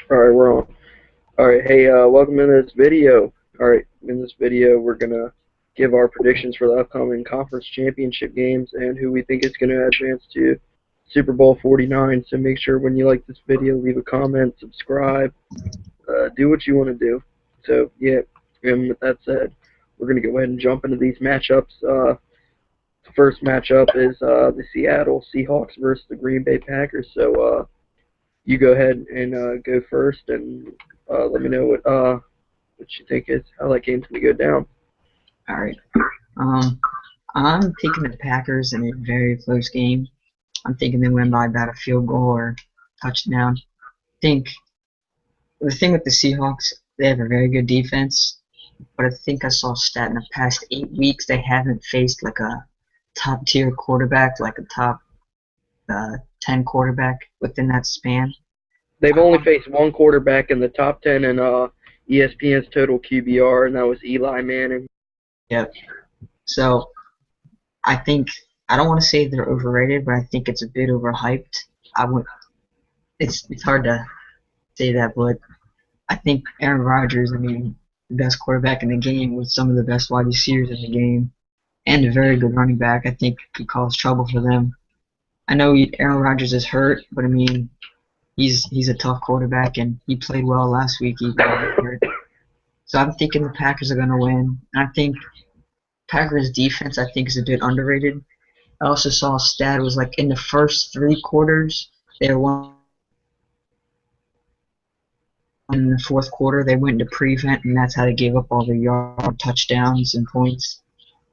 All right, we're on. All right, hey, welcome to this video. All right, in this video, we're gonna give our predictions for the upcoming conference championship games and who we think is gonna advance to Super Bowl 49. So make sure when you like this video, leave a comment, subscribe, do what you want to do. So yeah, and with that said, we're gonna go ahead and jump into these matchups. The first matchup is the Seattle Seahawks versus the Green Bay Packers. So you go ahead and go first, and let me know what you think is how that game's gonna go down. All right. Um, I'm taking the Packers in a very close game. I'm thinking they win by about a field goal or touchdown. I think the thing with the Seahawks, they have a very good defense, but I think I saw a stat in the past 8 weeks they haven't faced like a top tier quarterback, like a top 10 quarterback within that span. They've only faced one quarterback in the top 10 in ESPN's total QBR, and that was Eli Manning. Yep. So I think I don't want to say they're overrated, but I think it's a bit overhyped. I would. It's hard to say that, but I think Aaron Rodgers, I mean, the best quarterback in the game with some of the best wide receivers in the game and a very good running back, I think could cause trouble for them. I know Aaron Rodgers is hurt, but I mean, he's a tough quarterback and he played well last week even though he hurt. So I'm thinking the Packers are going to win. And I think Packers defense I think is a bit underrated. I also saw a stat, it was like in the first 3 quarters they won. In the fourth quarter, they went into prevent, and that's how they gave up all the yard touchdowns and points.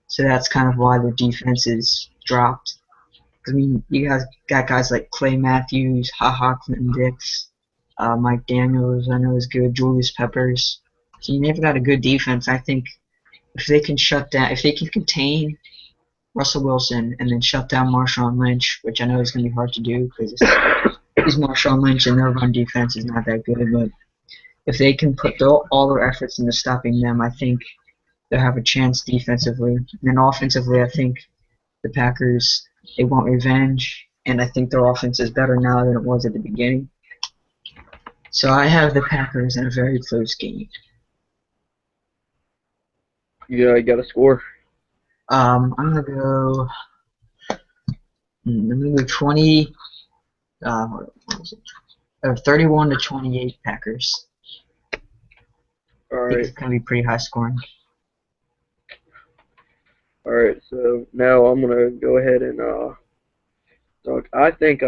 So that's kind of why their defense is dropped. I mean, you guys got guys like Clay Matthews, Clinton Dix, Mike Daniels, I know is good, Julius Peppers. So they've got a good defense. I think if they can if they can contain Russell Wilson and then shut down Marshawn Lynch, which I know is going to be hard to do because he's Marshawn Lynch and their run defense is not that good, but if they can put all their efforts into stopping them, I think they'll have a chance defensively. And then offensively, I think the Packers, they want revenge, and I think their offense is better now than it was at the beginning. So I have the Packers in a very close game. Yeah, you got a score. I'm gonna go. 20. What was it? 31-28 Packers. All I think right. it's gonna be pretty high scoring. All right. So now I'm gonna go ahead and talk. I think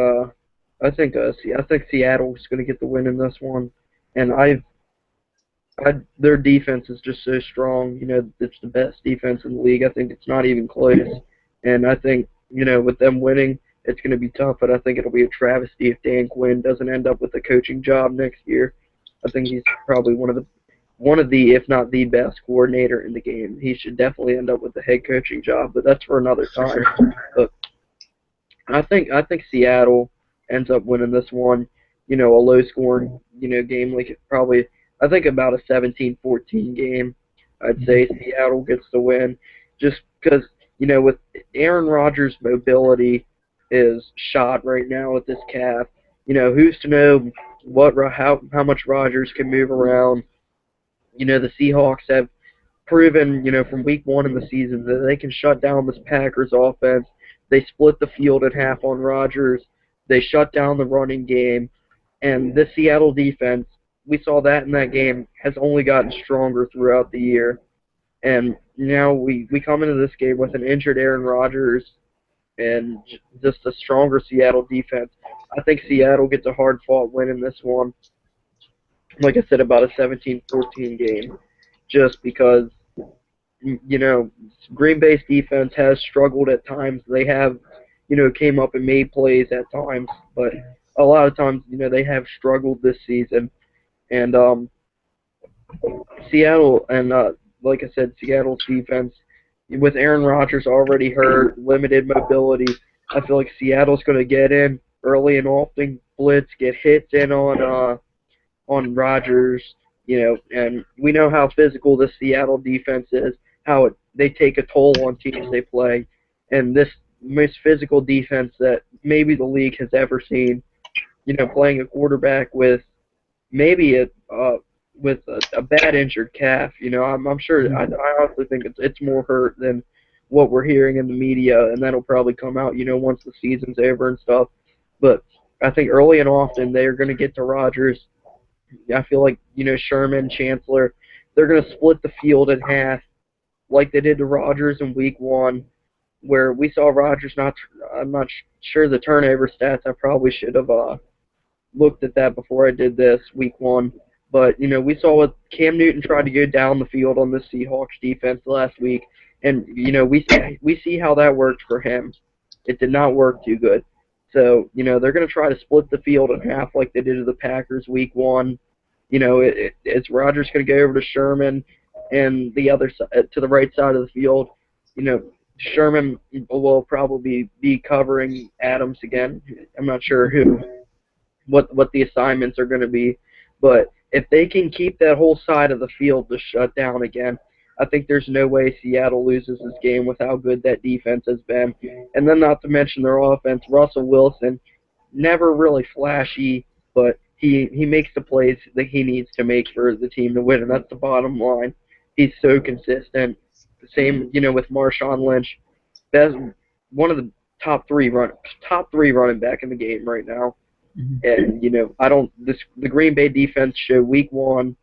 Seattle's gonna get the win in this one, and their defense is just so strong. You know, it's the best defense in the league. I think it's not even close. And I think, with them winning, it's going to be tough, but I think it'll be a travesty if Dan Quinn doesn't end up with a coaching job next year. I think he's probably one of the, if not the best coordinator in the game. He should definitely end up with a head coaching job, but that's for another time. But I think Seattle ends up winning this one. A low scoring, game like it probably I think about a 17-14 game. I'd say Seattle gets the win just because, with Aaron Rodgers' mobility is shot right now with this calf. Who's to know how much Rodgers can move around. The Seahawks have proven, from week one in the season that they can shut down this Packers offense. They split the field in half on Rodgers. They shut down the running game. And this Seattle defense, we saw that in that game, has only gotten stronger throughout the year. And now we come into this game with an injured Aaron Rodgers and just a stronger Seattle defense. I think Seattle gets a hard-fought win in this one. Like I said, about a 17-14 game, just because, Green Bay's defense has struggled at times. They have, came up and made plays at times, but a lot of times, they have struggled this season. And Seattle, and like I said, Seattle's defense, with Aaron Rodgers already hurt, limited mobility, I feel like Seattle's going to get in early and often, blitz, get hits in on Rodgers, and we know how physical the Seattle defense is, how they take a toll on teams they play, and this most physical defense that maybe the league has ever seen, playing a quarterback with maybe it with a bad injured calf. I'm sure. I, Mhm. I honestly think it's more hurt than what we're hearing in the media, and that'll probably come out, once the season's over and stuff. But I think early and often they are going to get to Rodgers. I feel like Sherman, Chancellor, they're going to split the field in half like they did to Rodgers in Week 1, where we saw Rodgers not. I'm not sure the turnover stats. I probably should have looked at that before I did this Week 1. But we saw what Cam Newton tried to go down the field on the Seahawks defense last week, and we see how that worked for him. It did not work too good. So they're going to try to split the field in half like they did to the Packers Week 1. It's Rodgers going to go over to Sherman and the other side to the right side of the field. Sherman will probably be covering Adams again. I'm not sure who what the assignments are going to be. But if they can keep that whole side of the field to shut down again, I think there's no way Seattle loses this game with how good that defense has been. And then not to mention their offense, Russell Wilson, never really flashy, but he makes the plays that he needs to make for the team to win, and that's the bottom line. He's so consistent. The same, with Marshawn Lynch, best one of the top three running back in the game right now. Mhm. And I don't. The Green Bay defense showed Week 1,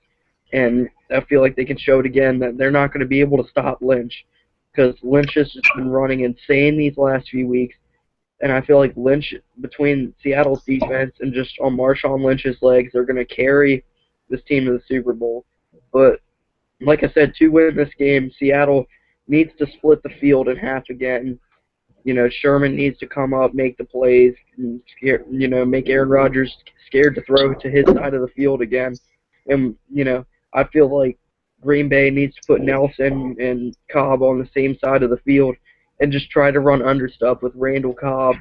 and I feel like they can show it again that they're not going to be able to stop Lynch because Lynch has just been running insane these last few weeks. And I feel like Lynch, between Seattle's defense and just on Marshawn Lynch's legs, they're going to carry this team to the Super Bowl. But like I said, to win this game, Seattle needs to split the field in half again. Sherman needs to come up, make the plays, and make Aaron Rodgers scared to throw to his side of the field again. And I feel like Green Bay needs to put Nelson and Cobb on the same side of the field and just try to run under stuff with Randall Cobb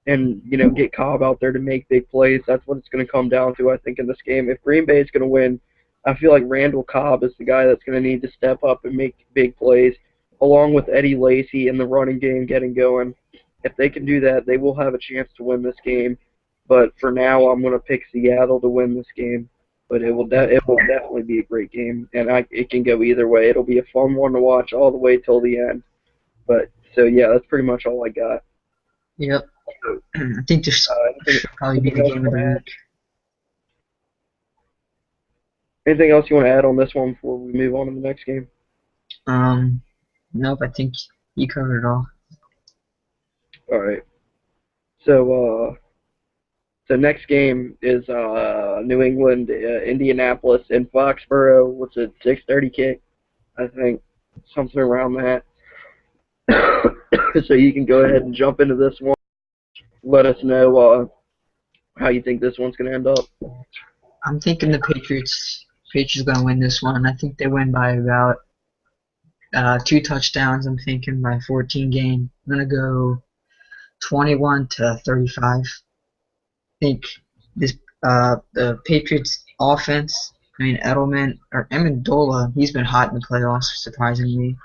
and get Cobb out there to make big plays. That's what it's going to come down to, I think, in this game. If Green Bay is going to win, I feel like Randall Cobb is the guy that's going to need to step up and make big plays, along with Eddie Lacy and the running game getting going. If they can do that, they will have a chance to win this game. But for now, I'm going to pick Seattle to win this game. But it will definitely be a great game, and it can go either way. It'll be a fun one to watch all the way till the end. But so yeah, that's pretty much all I got. Yep. I think this Anything, should probably be anything the else you game of want the to add? week. Anything else you want to add on this one before we move on to the next game? Um, nope. I think you covered it all. All right. So so next game is New England, Indianapolis, in Foxborough. What's it? 6:30 kick, I think, something around that. So you can go ahead and jump into this one. Let us know how you think this one's gonna end up. I'm thinking the Patriots gonna win this one. I think they win by about 2 touchdowns. I'm thinking by 14 game. I'm gonna go 21-35. I think this the Patriots offense. I mean Edelman or Amendola. He's been hot in the playoffs, surprisingly.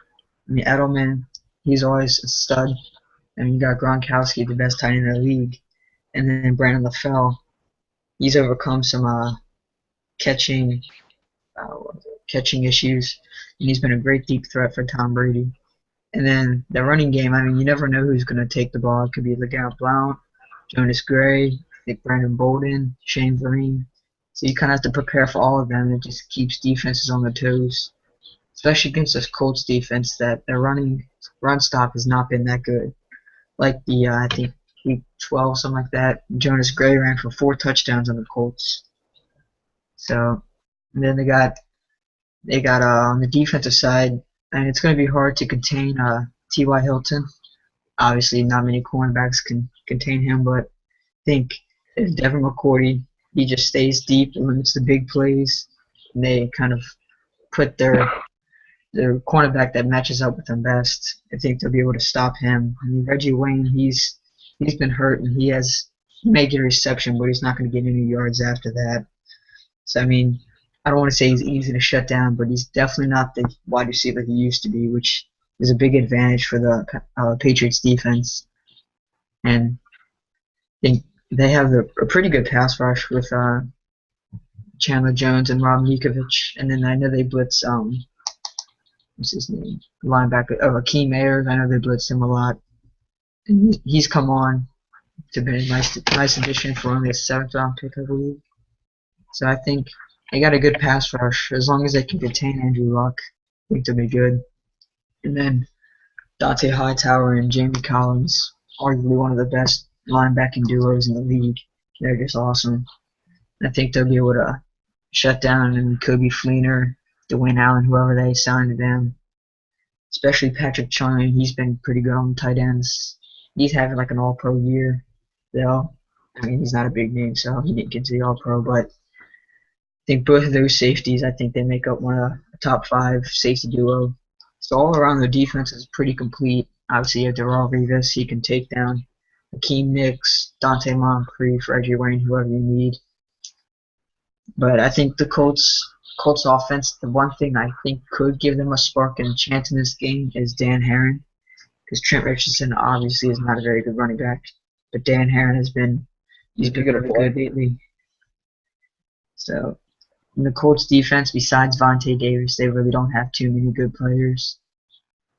I mean Edelman. He's always a stud. And you got Gronkowski, the best tight end in the league, and then Brandon LaFell. He's overcome some catching uh, catching issues, and he's been a great deep threat for Tom Brady. And then the running game, I mean, you never know who's going to take the ball. It could be LeGarrette Blount, Jonas Gray, I think Brandon Bolden, Shane Vereen. So you kind of have to prepare for all of them. It just keeps defenses on their toes, especially against this Colts defense that their run stop has not been that good. Like the I think week 12, something like that. Jonas Gray ran for 4 touchdowns on the Colts. So and then they got on the defensive side, and it's going to be hard to contain T.Y. Hilton. Obviously, not many cornerbacks can contain him, but I think if Devin McCourty, he just stays deep and limits the big plays, and they kind of put their cornerback that matches up with them best. I think they'll be able to stop him. I mean, Reggie Wayne, he's been hurt, and he may get a reception, but he's not going to get any yards after that. So, I mean, I don't want to say he's easy to shut down, but he's definitely not the wide receiver he used to be, which is a big advantage for the Patriots defense. And I think they have a pretty good pass rush with Chandler Jones and Rob Nikovic, and then I know they blitz what's his name, linebacker, Akeem Ayers. I know they blitzed him a lot, and he's come on to be a nice addition for only a seventh round pick, I believe. So I think they got a good pass rush as long as they can contain Andrew Luck. I think they'll be good. And then Dante Hightower and Jamie Collins, arguably one of the best linebacking duos in the league. They're just awesome. I think they'll be able to shut down and Kobe Fleener, Dwayne Allen, whoever they assign to them. Especially Patrick Chung, he's been pretty good on tight ends. He's having like an all-pro year, though. I mean, he's not a big name, so he didn't get to the all-pro, but I think both of those safeties, I think they make up one of the top five safety duo. So all around their defense is pretty complete. Obviously, you have Darrell Revis, he can take down Hakeem Nicks, Dante Moncrief, Reggie Wayne, whoever you need. But I think the Colts offense, the one thing I think could give them a spark and a chance in this game is Dan Herron, because Trent Richardson obviously is not a very good running back, but Dan Herron he's been gonna very play. good lately. So in the Colts defense, besides Vontae Davis, they really don't have too many good players.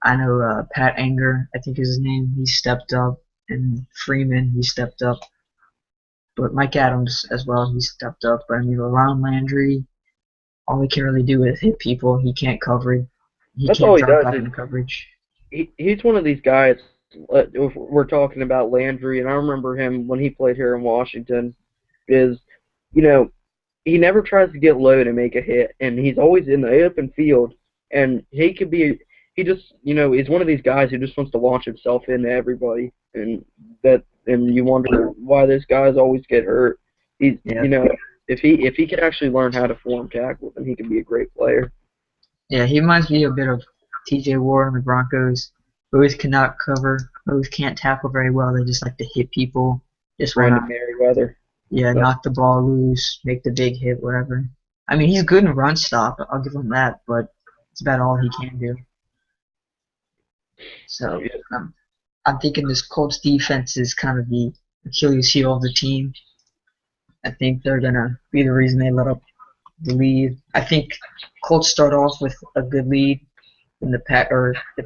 I know Pat Anger, I think is his name, he stepped up, and Freeman, he stepped up. But Mike Adams as well, he stepped up. But I mean, Ron Landry, all he can really do is hit people. He can't cover it. He That's can't all he drop does. back into coverage. He's one of these guys. If we're talking about Landry, and I remember him when he played here in Washington. Is you know he never tries to get low to make a hit, and he's always in the open field. And he could be. He just he's one of these guys who just wants to launch himself into everybody, and you wonder why those guys always get hurt. He's Yeah, if he could actually learn how to form tackles, then he could be a great player. yeah, he reminds me a bit of T.J. Ward on the Broncos. Both cannot cover, both can't tackle very well. They just like to hit people. Just wanna, Brandon Merriweather. yeah, That's knock the ball loose, make the big hit, whatever. I mean, he's good in run stop. I'll give him that, but it's about all he can do. So yeah. I'm thinking this Colts defense is kind of the Achilles heel of the team. I think they're gonna be the reason they let up the lead. I think Colts start off with a good lead, and the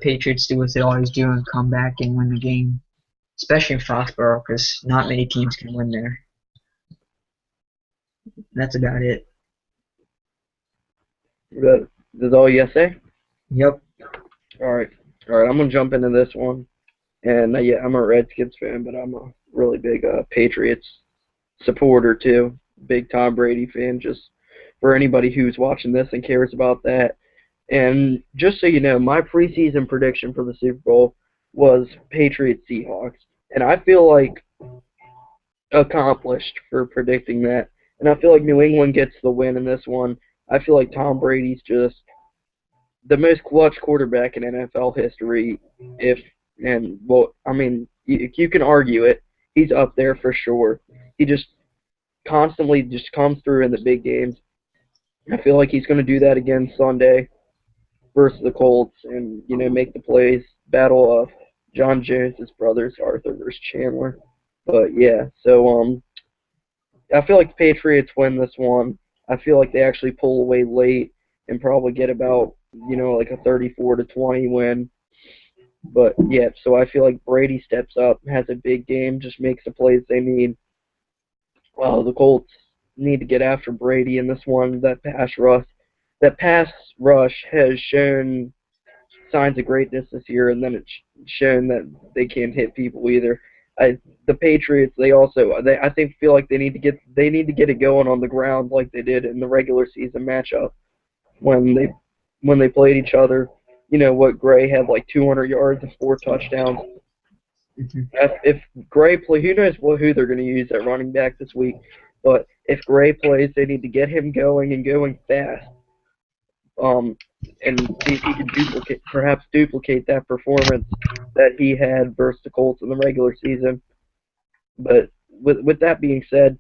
Patriots do what they always do and come back and win the game, especially in Foxborough, because not many teams can win there. That's about it. That's all you say? Yep. All right. All right. I'm gonna jump into this one, and yeah, I'm a Redskins fan, but I'm a really big Patriots supporter too. Big Tom Brady fan. Just for anybody who's watching this and cares about that. And just so you know, my preseason prediction for the Super Bowl was Patriots Seahawks, and I feel like accomplished for predicting that. And I feel like New England gets the win in this one. I feel like Tom Brady's just the most clutch quarterback in NFL history. I mean, you can argue it. He's up there for sure. He just constantly just comes through in the big games. I feel like he's going to do that again Sunday versus the Colts, and make the plays. Battle of John Jones' brothers, Arthur versus Chandler. But yeah, so I feel like the Patriots win this one. I feel like they actually pull away late and probably get about like a 34-20 win. But yeah, so I feel like Brady steps up, has a big game, just makes the plays they need. Well, the Colts need to get after Brady in this one. That pass rush has shown signs of greatness this year, and then it's shown that they can't hit people either. The Patriots, I think feel like they need to get it going on the ground like they did in the regular season matchup when they played each other. Gray had like 200 yards and 4 touchdowns. Mhm. If Gray play, who knows who they're going to use at running back this week. But if Gray plays, they need to get him going and going fast. Um, and see if he can perhaps duplicate that performance that he had versus the Colts in the regular season. But with that being said,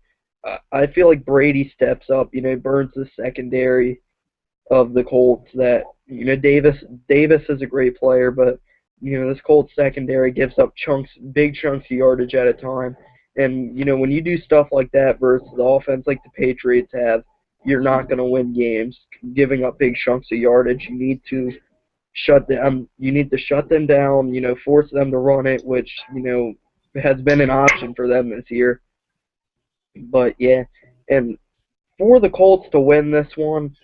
I feel like Brady steps up. Burns the secondary of the Colts. That Davis is a great player, but this Colts secondary gives up big chunks of yardage at a time. And when you do stuff like that versus the offense like the Patriots have, you're not going to win games. Giving up big chunks of yardage, you need to shut them down, force them to run it, which, has been an option for them this year. But yeah, and for the Colts to win this one,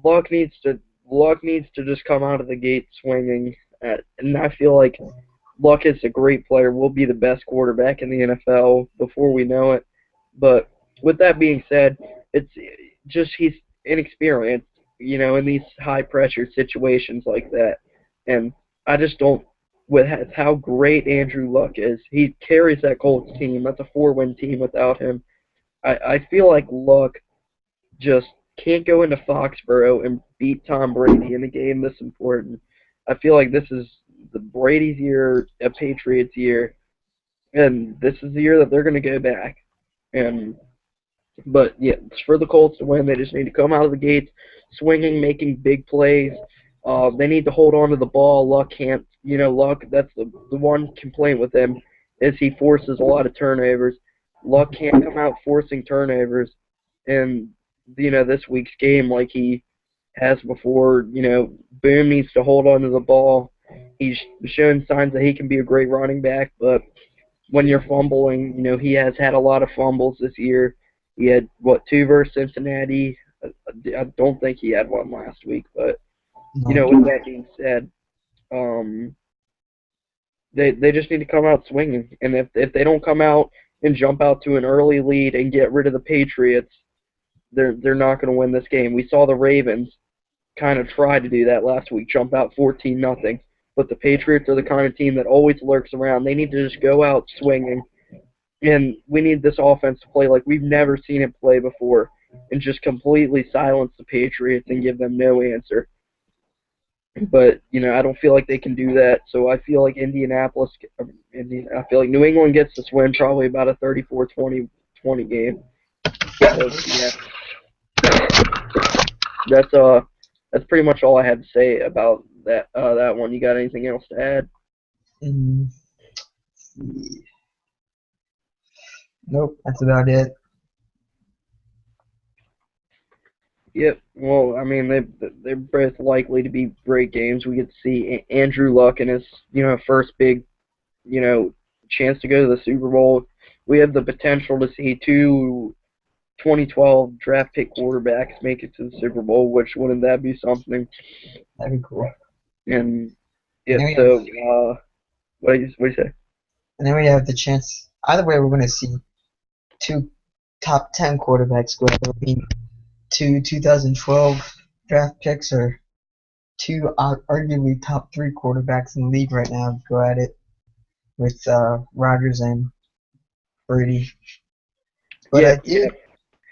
Luck needs to Luck needs to just come out of the gate swinging. And I feel like Luck is a great player. Will be the best quarterback in the NFL before we know it. But with that being said, it's just he's inexperienced, in these high pressure situations like that. And I just don't. With how great Andrew Luck is, he carries that Colts team. That's a 4-win team without him. I feel like Luck just can't go into Foxborough and beat Tom Brady in a game this important. I feel like this is the Brady's year, a Patriots year, and this is the year that they're going to go back. And but yeah, it's for the Colts to win. They just need to come out of the gates swinging, making big plays. They need to hold on to the ball. Luck can't. Luck. That's the one complaint with him is he forces a lot of turnovers. Luck can't come out forcing turnovers, and this week's game like he has before. Boom needs to hold on to the ball. He's shown signs that he can be a great running back, but when you're fumbling, he has had a lot of fumbles this year. He had, two versus Cincinnati. I don't think he had one last week, but, No. with that being said, they just need to come out swinging. And if they don't come out and jump out to an early lead and get rid of the Patriots, they're not going to win this game. We saw the Ravens kind of try to do that last week, jump out 14-0. But the Patriots are the kind of team that always lurks around. They need to just go out swinging. And we need this offense to play like we've never seen it play before and just completely silence the Patriots and give them no answer. But, I don't feel like they can do that. So I feel like I feel like New England gets this win probably about a 34-20 game. So, yeah, that's pretty much all I had to say about that one. You got anything else to add? Mm, nope, that's about it. Yep. Well, I mean, they're both likely to be great games. We get to see Andrew Luck in his first big chance to go to the Super Bowl. We have the potential to see two 2012 draft pick quarterbacks make it to the Super Bowl, which wouldn't that be something? That'd be cool. And And yeah, then we have, so what do you say? and then we have the chance. Either way, we're going to see two top 10 quarterbacks go. It'll be two 2012 draft picks or two arguably top 3 quarterbacks in the league right now go at it with Rodgers and Brady. But Yeah.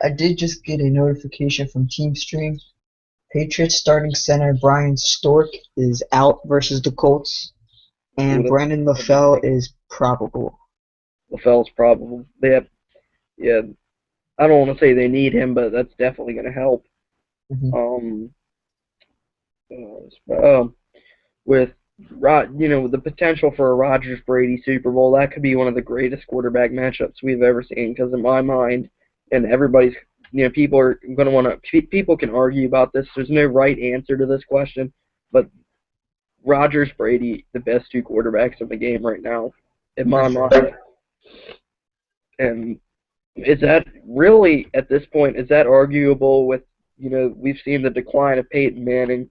I did just get a notification from TeamStream. Patriots starting center Brian Stork is out versus the Colts, and Ooh, Brandon LaFell is probable. LaFell's probable. Yeah. I don't want to say they need him, but that's definitely going to help. Mm-hmm. Um, with the potential for a Rodgers Brady Super Bowl, that could be one of the greatest quarterback matchups we've ever seen. Because in my mind, and everybody's, people are going to people can argue about this. There's no right answer to this question, but Rodgers Brady, the best two quarterbacks in the game right now, in my mind. And is that really at this point? Is that arguable with we've seen the decline of Peyton Manning?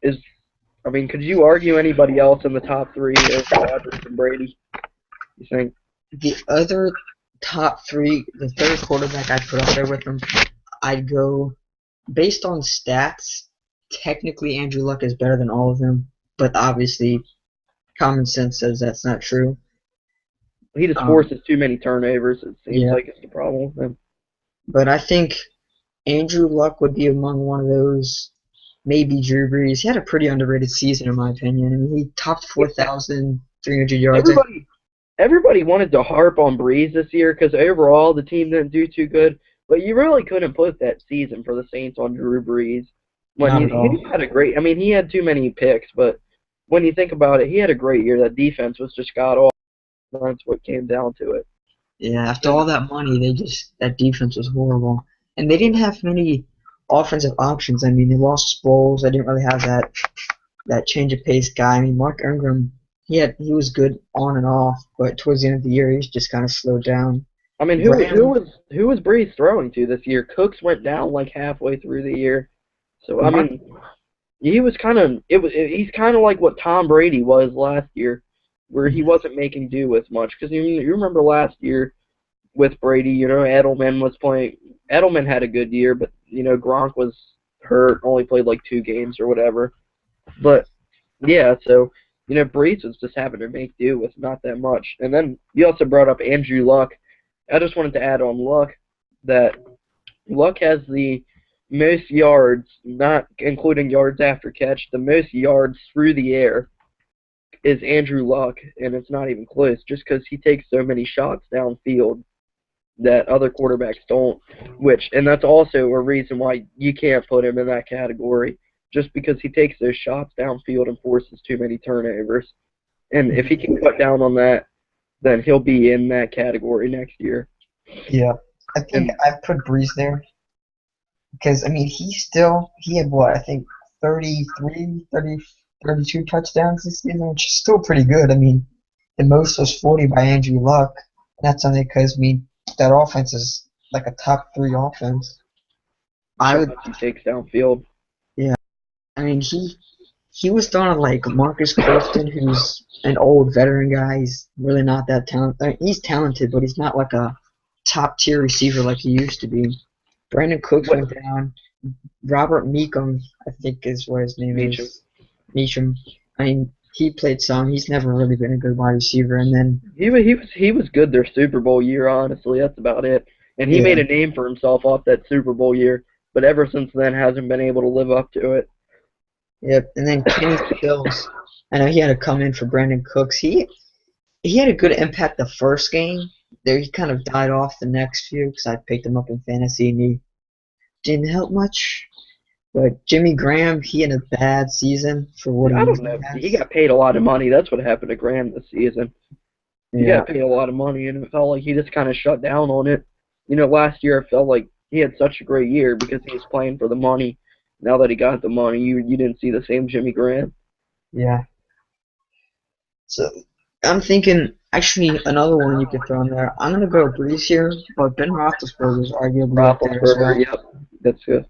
Could you argue anybody else in the top 3 over Rodgers and Brady? You think? The other top 3, the third quarterback I'd put up there with them, I'd go based on stats. Technically, Andrew Luck is better than all of them, but obviously, common sense says that's not true. He just forces too many turnovers. It seems like it's the problem with him. But I think Andrew Luck would be among one of those. Maybe Drew Brees. He had a pretty underrated season, in my opinion. I mean, he topped 4,300 yards. Everybody wanted to harp on Brees this year because overall the team didn't do too good. But you really couldn't put that season for the Saints on Drew Brees. He had a great. He had too many picks, but when you think about it, he had a great year. That defense was just god awful. That's what came down to it. Yeah, after all that money, that defense was horrible. and they didn't have many offensive options. I mean, they lost Sproles. They didn't really have that change of pace guy. I mean, Mark Ingram, he was good on and off, but towards the end of the year, he's just kind of slowed down. I mean, Graham, who was Breeze throwing to this year? Cooks went down like halfway through the year, so I Mark, mean, he was kind of he's kind of like what Tom Brady was last year, where he wasn't making do with much. Because you remember last year with Brady, Edelman was playing. Edelman had a good year, but Gronk was hurt, only played like 2 games or whatever. But yeah, so Breeze was just having to make do with not that much. And then you also brought up Andrew Luck. I just wanted to add on Luck that Luck has the most yards, not including yards after catch, the most yards through the air is Andrew Luck, and it's not even close, just because he takes so many shots downfield that other quarterbacks don't, and that's also a reason why you can't put him in that category, just because he takes those shots downfield and forces too many turnovers. And if he can cut down on that, then he'll be in that category next year. yeah, I think And I put Breeze there because I mean he had what I think 33, 30, 32 touchdowns this season, which is still pretty good. I mean, the most was 40 by Andrew Luck. And that's only because I mean that offense is like a top three offense. I would, shots he takes downfield. yeah. I mean he was throwing like Marcus Colston, who's an old veteran guy. He's really not that talented. I mean, he's talented, but he's not like a top tier receiver like he used to be. Brandon Cooks What went down. Robert Meekum, I think is what his name Meacham? is. Meacham. I mean, he played some. He's never really been a good wide receiver. And then, He was good their Super Bowl year. Honestly, that's about it. And he yeah, made a name for himself off that Super Bowl year, but ever since then hasn't been able to live up to it. yep. And then Kenny Stills. I know he had to come in for Brandon Cooks. He had a good impact the first game. There, he kind of died off the next few because I picked him up in fantasy and he didn't help much. But Jimmy Graham, he had a bad season for what he I don't usually know. He has. got paid a lot of money. That's what happened to Graham this season. He Yeah, got paid a lot of money, and it felt like he just kind of shut down on it. Last year it felt like he had such a great year because he was playing for the money. Now that he got the money, you didn't see the same Jimmy Graham. yeah. So I'm thinking actually another one you could throw in there. I'm gonna go Breeze here, but Ben Roethlisberger is arguably up there as Roethlisberger, well yep, that's good.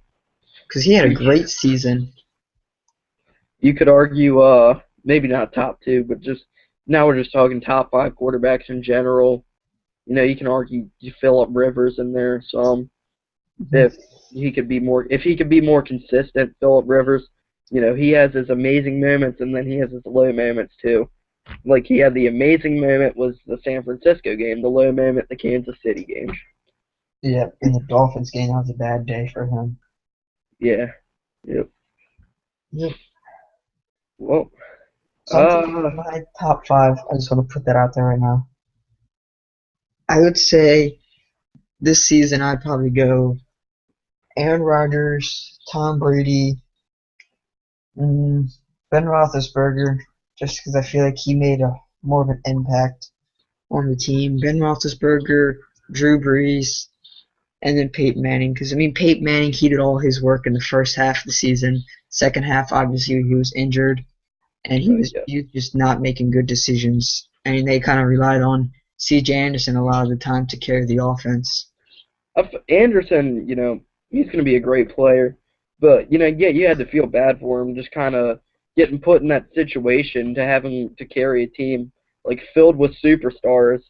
because he had a You, great season. you could argue, maybe not top two, but just now we're just talking top 5 quarterbacks in general. You can argue you Philip Rivers in there some Mhm. if if he could be more consistent. Philip Rivers, he has his amazing moments and then he has his low moments too. Like he had the amazing moment was the San Francisco game, the low moment the Kansas City game. Yeah, in the Dolphins game, that was a bad day for him. Yeah. Yep. Yep. Well, So I'm thinking uh, my top five. I just want to put that out there right now. I would say this season I'd probably go Aaron Rodgers, Tom Brady, mm, Ben Roethlisberger, just because I feel like he made a more of an impact on the team. Ben Roethlisberger, Drew Brees, and then Peyton Manning. Because I mean, Peyton Manning, he did all his work in the first half of the season. Second half, obviously, he was injured, and yeah. he was just not making good decisions. I mean, they kind of relied on C.J. Anderson a lot of the time to carry the offense. Anderson, he's going to be a great player, but yeah, you had to feel bad for him, just kind of getting put in that situation to having to carry a team like filled with superstars,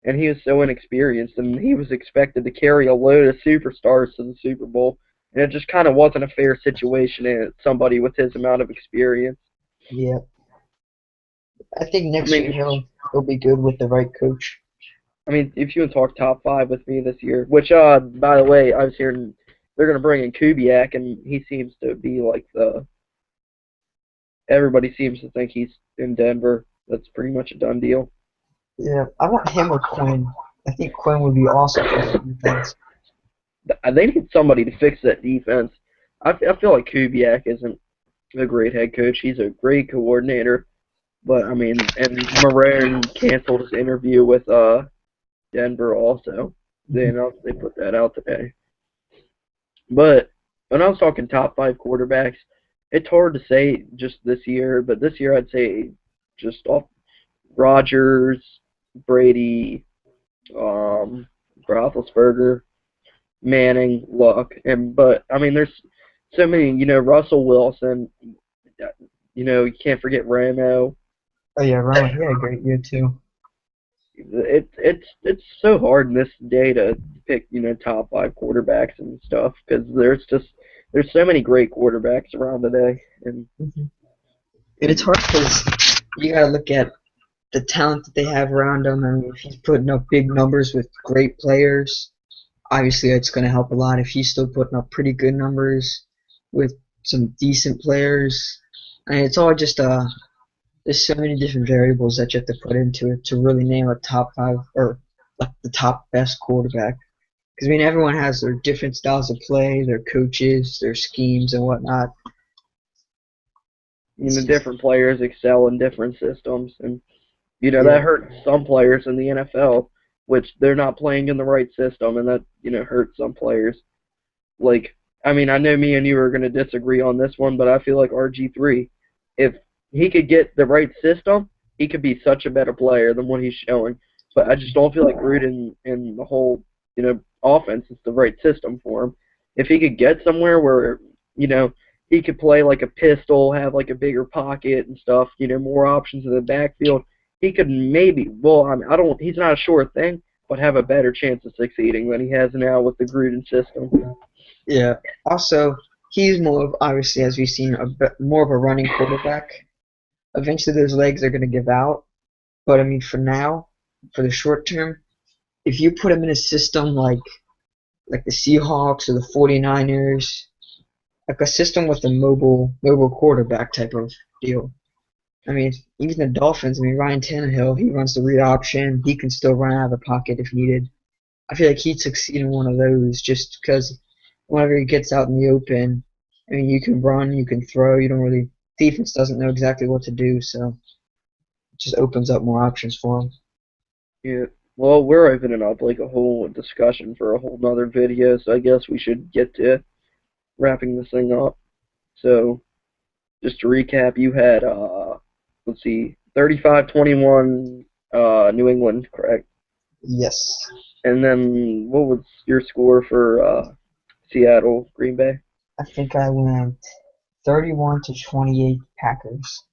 and he was so inexperienced, and he was expected to carry a load of superstars to the Super Bowl, and it just kind of wasn't a fair situation in somebody with his amount of experience. Yeah, I think I next year mean, he'll be good with the right coach. if you would talk top 5 with me this year, which by the way, I was hearing they're going to bring in Kubiak, and he seems to be like the everybody seems to think he's in Denver. That's pretty much a done deal. Yeah, I want him or Quinn. I think Quinn would be awesome for that defense. They need somebody to fix that defense. I feel like Kubiak isn't a great head coach. He's a great coordinator, but I mean, and Marone canceled his interview with Denver also. They put that out today. But when I was talking top five quarterbacks, it's hard to say just this year, but this year I'd say just off Rodgers, Brady, um, Roethlisberger, Manning, Luck, and but I mean there's so many, Russell Wilson, you can't forget Ramo. Oh yeah, Rowan, he had a great year too. It's so hard in this day to pick top five quarterbacks and stuff because there's so many great quarterbacks around today and Hmm. And it's hard because you gotta look at the talent that they have around him. I mean, if he's putting up big numbers with great players, obviously it's going to help a lot. If he's still putting up pretty good numbers with some decent players, I mean, it's all just there's so many different variables that you have to put into it to really name a top five or like the top best quarterback. Because I mean, everyone has their different styles of play, their coaches, their schemes, and whatnot. It's just different players excel in different systems and yeah, that hurts some players in the NFL, which they're not playing in the right system, and that hurts some players. Like, I mean, I know me and you are going to disagree on this one, but I feel like RG3, if he could get the right system, he could be such a better player than what he's showing. But I just don't feel like Gruden and the whole, offense is the right system for him. If he could get somewhere where, you know, he could play like a pistol, have like a bigger pocket and stuff, more options in the backfield, he could maybe, well, I mean, I don't, he's not a sure thing, but have a better chance of succeeding than he has now with the Gruden system. yeah. Also, he's more of obviously, as we've seen, more of a running quarterback. Eventually, those legs are going to give out. But I mean, for now, for the short term, if you put him in a system like the Seahawks or the 49ers, like a system with a mobile quarterback type of deal. I mean, even the Dolphins. I mean, Ryan Tannehill, he runs the read option. He can still run out of the pocket if needed. I feel like he'd succeed in one of those just because whenever he gets out in the open, I mean, you can run, you can throw. You don't really defense doesn't know exactly what to do, so it just opens up more options for him. Yeah. Well, we're opening up like a whole discussion for a whole nother video, so I guess we should get to wrapping this thing up. So, just to recap, you had let's see, 35-21 New England, correct? Yes. And then what was your score for Seattle, Green Bay? I think I went 31 to 28 Packers.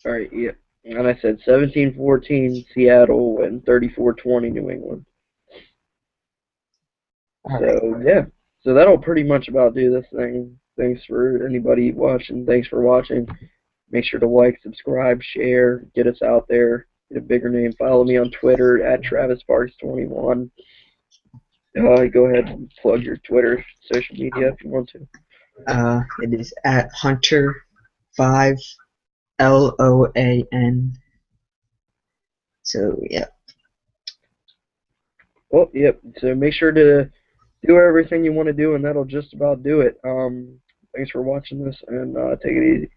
All right, yeah. And I said 17-14 Seattle and 34-20 New England. All right. So, yeah. So that'll pretty much about do this thing. Thanks for anybody watching. Thanks for watching. Make sure to like, subscribe, share, get us out there, get a bigger name. Follow me on Twitter at TravisParks21. Go ahead and plug your Twitter, social media if you want to. It is at Hunter5LOAN. So yeah. Well, yep. So make sure to do everything you want to do, and that'll just about do it. Thanks for watching this, and take it easy.